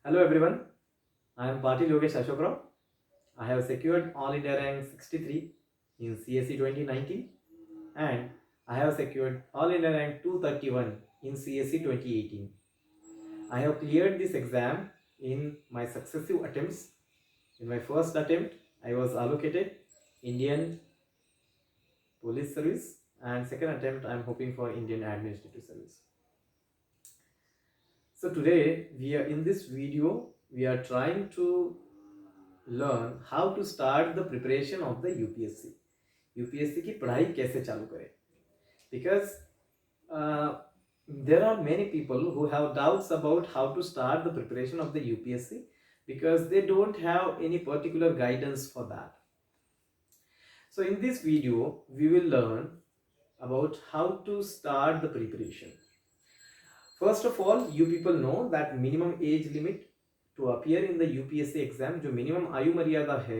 Hello everyone, I am Patil Yogesh Ashok Rao. I have secured All India rank 63 in CSE 2019 and I have secured All India rank 231 in CSE 2018. I have cleared this exam in my successive attempts. In my first attempt, I was allocated Indian Police Service, and second attempt I am hoping for Indian Administrative Service. So today we are in this video we are trying to learn how to start the preparation of the UPSC. UPSC की पढ़ाई कैसे चालू करें? Because there are many people who have doubts about how to start the preparation of the UPSC because they don't have any particular guidance for that. So in this video, we will learn about how to start the preparation. First of all, you people know that minimum age limit to appear in the UPSC exam, जो minimum आयु मर्यादा है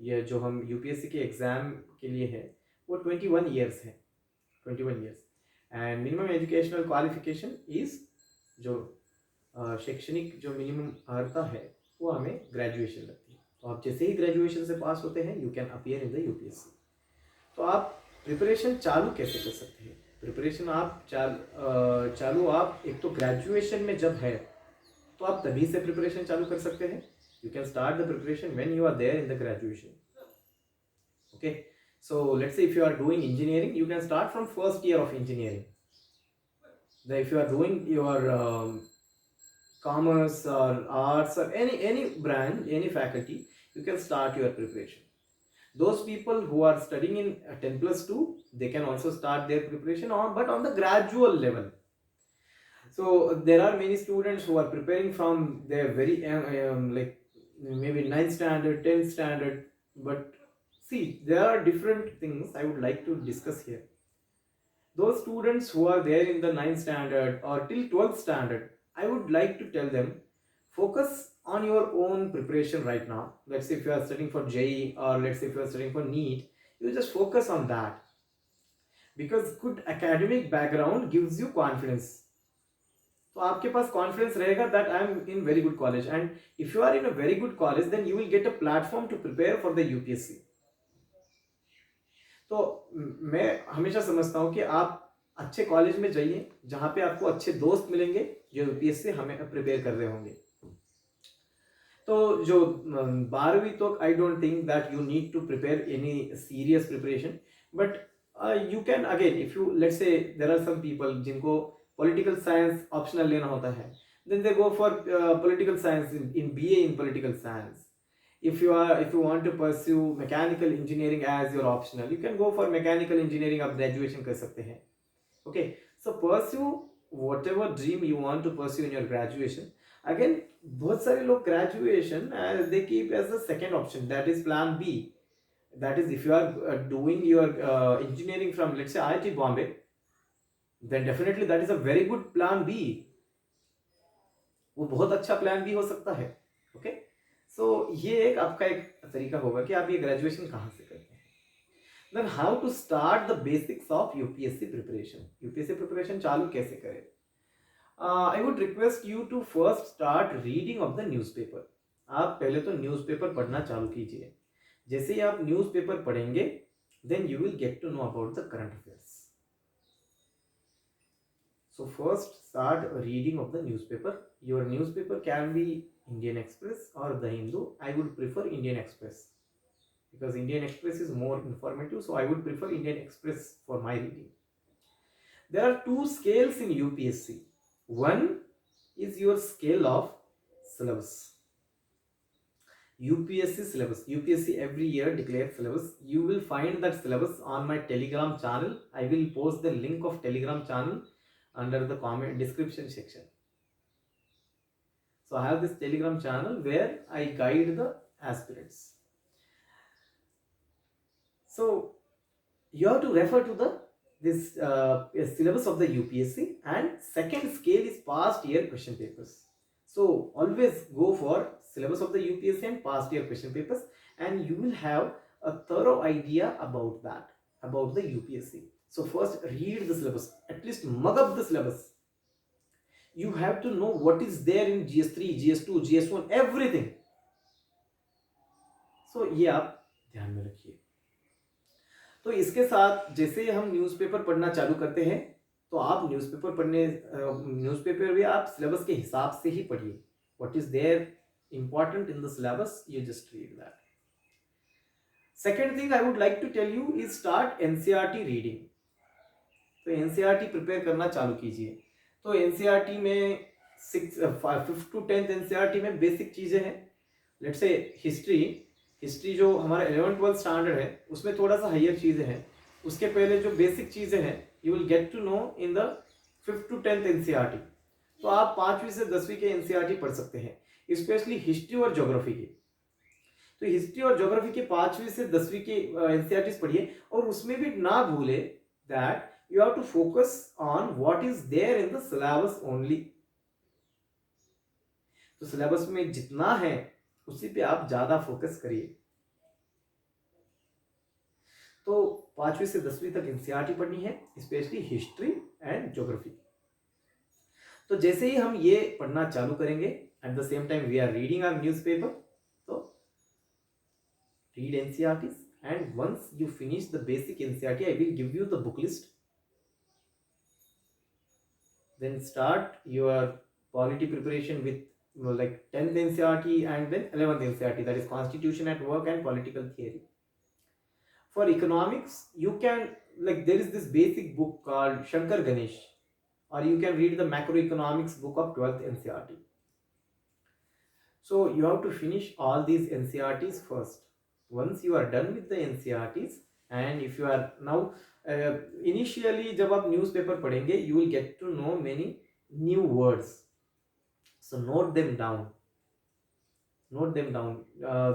ये जो हम UPSC के exam के लिए है वो 21 ईयर्स है, 21 years. And minimum educational qualification is जो शैक्षणिक जो मिनिमम अर्हता है वो हमें ग्रेजुएशन लगती है. तो आप जैसे ही ग्रेजुएशन से पास होते हैं you can appear in the UPSC. तो आप प्रिपरेशन चालू कैसे कर सकते हैं? प्रिपरेशन आप चालू आप एक तो ग्रेजुएशन में जब है तो आप तभी से प्रिपरेशन चालू कर सकते हैं. You can start the preparation when you are there in the graduation. Okay, so let's say if you are doing engineering, you can start from first year of engineering. Then if you are doing your commerce or arts or any branch, any faculty, you can start your preparation. Those people who are studying in 10+2, they can also start their preparation but on the gradual level. So there are many students who are preparing from their very like maybe 9th standard, 10th standard. But see, there are different things I would like to discuss here. Those students who are there in the 9th standard or till 12th standard, I would like to tell them, focus on your own preparation right now. Let's say if you are studying for JEE or let's say if you are studying for NEET, you just focus on that. Because good academic background gives you confidence. तो आपके पास confidence रहेगा that I am in very good college. And if you are in a very good college then you will get a platform to prepare for the UPSC. तो मैं हमेशा समझता हूं कि आप अच्छे कॉलेज में जाइए जहां पे आपको अच्छे दोस्त मिलेंगे जो यूपीएससी हमें प्रिपेयर कर रहे होंगे. तो जो 12वीं तक I don't think that you need to prepare any serious preparation. But you can again if you let's say there are some people जिनको पॉलिटिकल साइंस ऑप्शनल लेना होता है, then they go for political science in BA in political science. If you want to pursue mechanical engineering as your optional, you can go for mechanical engineering. आप graduation कर सकते हैं. Okay, so pursue whatever dream you want to pursue in your graduation. Again, बहुत सारे लोग graduation they keep as the second option, that is plan B. That is if you are doing your engineering from let's say IIT Bombay, then definitely that is a very good plan B. वो बहुत अच्छा plan भी हो सकता है. Okay, सो ये एक आपका एक तरीका होगा कि आप ये ग्रेजुएशन कहाँ से करते हैं. Then how to start the basics of UPSC preparation. UPSC preparation चालू कैसे करें? I would request you to first start reading of the newspaper. आप पहले तो न्यूज़पेपर पढ़ना चालू कीजिए. जैसे ही आप न्यूज़पेपर पढ़ेंगे then you will get to know about the current affairs. So first start reading of the newspaper. Your newspaper can be Indian Express or The Hindu. I would prefer Indian Express because Indian Express is more informative. So I would prefer Indian Express for my reading. There are two scales in UPSC. One is your scale of syllabus. UPSC syllabus. UPSC every year declares syllabus. You will find that syllabus on my Telegram channel. I will post the link of Telegram channel under the comment description section. So I have this Telegram channel where I guide the aspirants. So you have to refer to this syllabus of the UPSC, and second scale is past year question papers. So always go for syllabus of the UPSC and past year question papers, and you will have a thorough idea about that, about the UPSC. So first read the syllabus, at least mug up the syllabus. You have to know what is there in GS3, GS2, GS1, everything. So ये आप ध्यान में रखिए। तो इसके साथ जैसे हम न्यूज़पेपर पढ़ना चालू करते हैं, तो आप न्यूज़पेपर भी आप सिलेबस के हिसाब से ही पढ़िए। What is there important in the syllabus, you just read that. Second thing I would like to tell you is start NCERT reading. तो NCERT प्रिपेयर करना चालू कीजिए। तो NCERT में 5th to 10th NCERT में बेसिक चीजें हैं। Let's say history जो हमारा 11th 12th स्टैंडर्ड है उसमें थोड़ा सा हायर चीजें हैं। उसके पहले जो बेसिक चीजें हैं you will get to know in the 5th to 10th NCERT। तो आप 5वीं से 10वीं के NCERT पढ़ सकते हैं, स्पेशली हिस्ट्री और ज्योग्राफी की। तो हिस्ट्री और ज्योग्राफी के 5वीं से 10वीं के NCERTs पढ़िए, और उसमें भी ना भूले that you have to focus on what is there in the syllabus only. तो सिलेबस में जितना है उसी पे आप ज्यादा फोकस करिए। तो 5वीं से 10वीं तक NCERT पढ़नी है, स्पेशली हिस्ट्री एंड ज्योग्राफी। तो जैसे ही हम ये पढ़ना चालू करेंगे, at the same time we are reading our newspaper, तो read NCERTs, and once you finish the basic NCERT I will give you the book list. Then start your polity preparation with like 10th NCERT and then 11th NCERT, that is Constitution at Work and Political Theory. For economics, you can, like, there is this basic book called Shankar Ganesh, or you can read the macroeconomics book of 12th NCERT. So you have to finish all these NCERTs first. Once you are done with the NCERTs, and if you are now initially जब आप newspaper पढ़ेंगे you will get to know many new words, so note them down.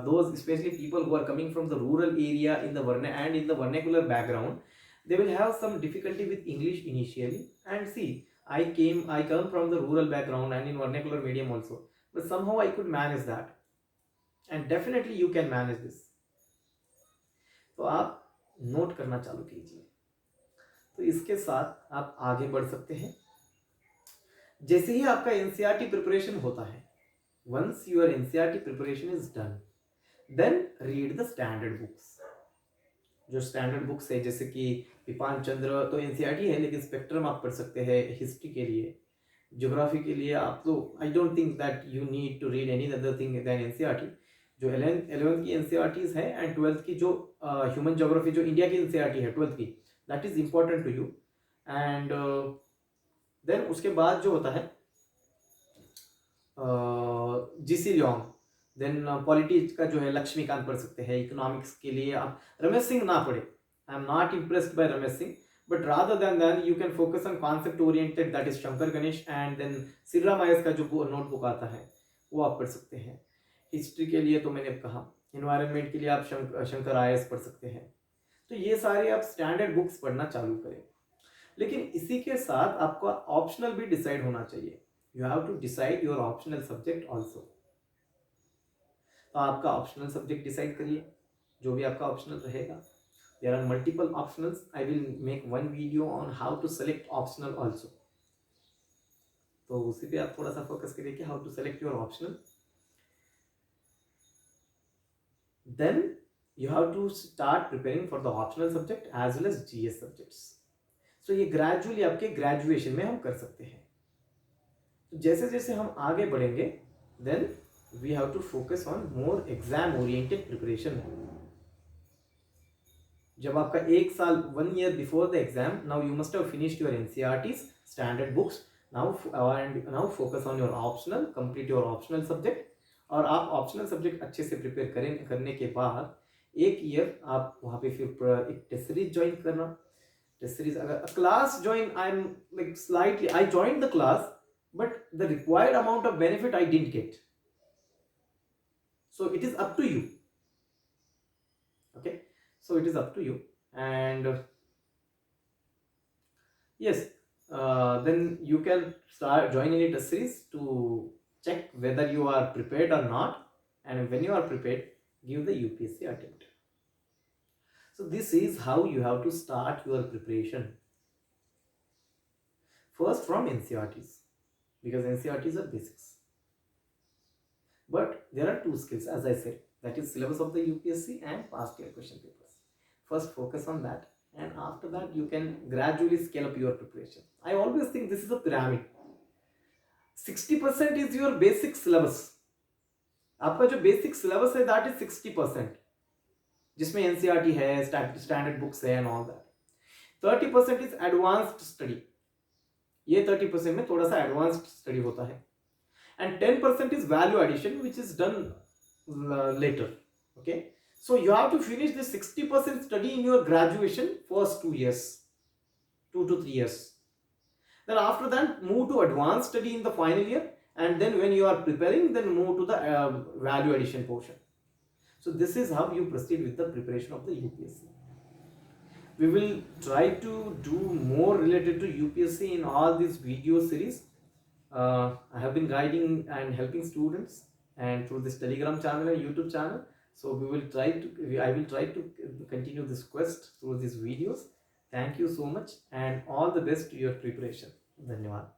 Those especially people who are coming from the rural area in the vernacular background, they will have some difficulty with English initially. And see, I come from the rural background and in vernacular medium also, but somehow I could manage that, and definitely you can manage this. तो आप note करना चालू कीजिए। तो इसके साथ आप आगे बढ़ सकते हैं। जैसे ही आपका NCERT प्रिपरेशन होता है, once your NCERT preparation is done, then read the standard books. जो स्टैंडर्ड बुक्स है जैसे कि विपान चंद्र तो NCERT है, लेकिन स्पेक्ट्रम आप पढ़ सकते हैं हिस्ट्री के लिए। ज्योग्राफी के लिए आप तो I don't think that you need to read any other thing than NCERT। जो 11th की NCERTs है एंड 12th की जो ह्यूमन ज्योग्राफी जो इंडिया की NCERT है 12th की, that is important to you. And then उसके बाद जो होता है GC ल्योंग, देन पॉलिटिक्स का जो है लक्ष्मीकांत पढ़ सकते हैं। इकोनॉमिक्स के लिए आप रमेश सिंह ना पढ़े, I am not impressed by Ramesh Singh, but rather than that you can focus on concept oriented, that is Shankar Ganesh, and then Sirram Ayers का जो नोटबुक आता है वो आप पढ़ सकते हैं। हिस्ट्री के लिए तो मैंने कहा, इन्वायरमेंट के लिए आप शंकर आयर्स पढ़ सकते हैं। तो ये सारे आप स्टैंडर्ड बुक्स पढ़ना चालू करें, लेकिन इसी के साथ आपका ऑप्शनल भी डिसाइड होना चाहिए। You have to decide your optional subject also. तो आपका ऑप्शनल सब्जेक्ट डिसाइड करिए, जो भी आपका ऑप्शनल रहेगा। There are multiple optionals. I will make one video on how to select optional also. तो उसी पे आप थोड़ा सा फोकस करिए कि how to select your optional. Then you have to start preparing for the optional subject as well as GS subjects. So ये gradually आपके graduation में हम कर सकते हैं। तो जैसे जैसे हम आगे बढ़ेंगे, then we have to focus on more exam oriented preparation. जब आपका एक साल 1 year before the exam, now you must have finished your NCERTs, standard books, now focus on your optional, complete your optional subject। और आप optional subject अच्छे से prepare करने के बाद 1 ईयर आप वहाँ पे फिर एक टेस्ट सीरीज ज्वाइन करना। टेस्ट सीरीज अगर class join, I am like slightly I join the class but the required amount of benefit I didn't get, so it is up to you. Okay, so it is up to you, and yes, then you can start joining a series to check whether you are prepared or not, and when you are prepared, give the UPSC attempt. So this is how you have to start your preparation, first from NCERTs. because NCERTs are basics. But there are two skills, as I said, that is syllabus of the UPSC and past year question papers. First focus on that, and after that you can gradually scale up your preparation. I always think this is a pyramid. 60% is your basic syllabus. आपका जो basic syllabus है that is 60%, जिसमें NCERT है, standard books है and all that. 30% is advanced study. ये 30% में थोड़ा सा एडवांस्ड स्टडी होता है. And 10% is value addition, which is done later. Okay, so you have to finish this 60% study in your graduation first 2 years, 2 to 3 years. Then after that move to advanced study in the final year, and then when you are preparing, then move to the value addition portion. So this is how you proceed with the preparation of the UPSC. We will try to do more related to UPSC in all these video series. I have been guiding and helping students, and through this Telegram channel and YouTube channel. So I will try to continue this quest through these videos. Thank you so much, and all the best to your preparation. Dhanyawad.